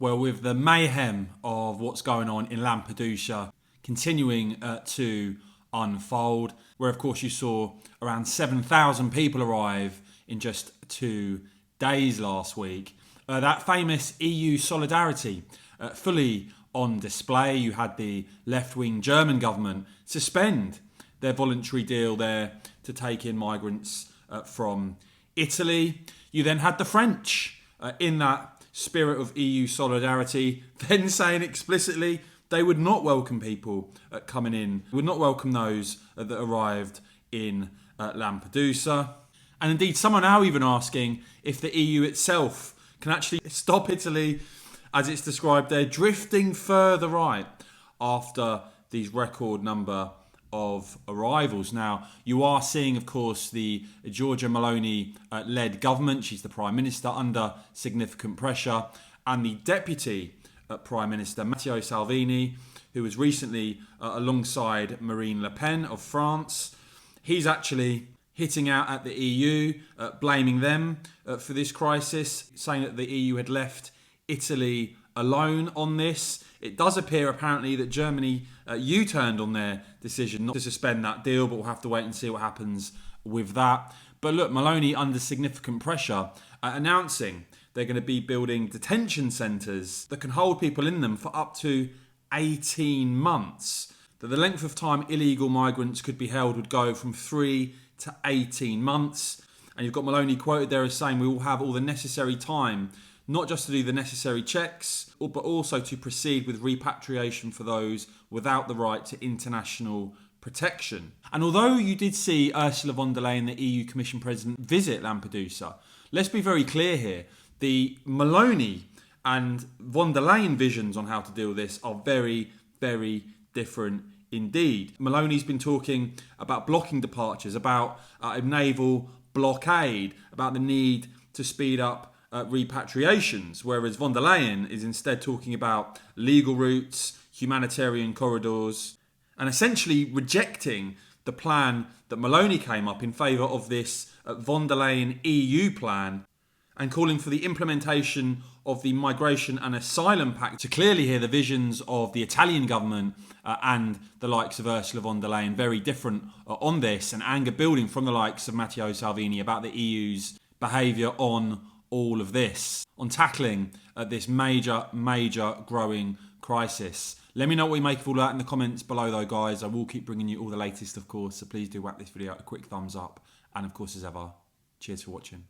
Well, with the mayhem of what's going on in Lampedusa continuing to unfold, where of course you saw around 7,000 people arrive in just 2 days last week, that famous EU solidarity fully on display. You had the left-wing German government suspend their voluntary deal there to take in migrants from Italy. You then had the French in that spirit of EU solidarity, then saying explicitly they would not welcome people coming in, would not welcome those that arrived in Lampedusa. And indeed, some are now even asking if the EU itself can actually stop Italy, as it's described there, drifting further right after these record number of arrivals. Now, you are seeing, of course, the Giorgia Meloni-led government, she's the Prime Minister, under significant pressure, and the Deputy Prime Minister, Matteo Salvini, who was recently alongside Marine Le Pen of France. He's actually hitting out at the EU, blaming them for this crisis, saying that the EU had left Italy alone on this. It does appear apparently that Germany U-turned on their decision not to suspend that deal, but we'll have to wait and see what happens with that. But look, Meloni under significant pressure, announcing they're going to be building detention centres that can hold people in them for up to 18 months. That the length of time illegal migrants could be held would go from 3 to 18 months. And you've got Meloni quoted there as saying we will have all the necessary time, not just to do the necessary checks, but also to proceed with repatriation for those without the right to international protection. And although you did see Ursula von der Leyen, the EU Commission President, visit Lampedusa, let's be very clear here. The Meloni and von der Leyen visions on how to deal with this are very, very different indeed. Meloni's been talking about blocking departures, about a naval blockade, about the need to speed up repatriations, whereas von der Leyen is instead talking about legal routes, humanitarian corridors, and essentially rejecting the plan that Meloni came up in favour of this von der Leyen EU plan, and calling for the implementation of the Migration and Asylum Pact, to clearly hear the visions of the Italian government and the likes of Ursula von der Leyen, very different on this, and anger building from the likes of Matteo Salvini about the EU's behaviour on all of this, on tackling this major growing crisis. Let me know what you make of all that in the comments below though, guys. I will keep bringing you all the latest, of course, so please do whack this video a quick thumbs up, and of course, as ever, cheers for watching.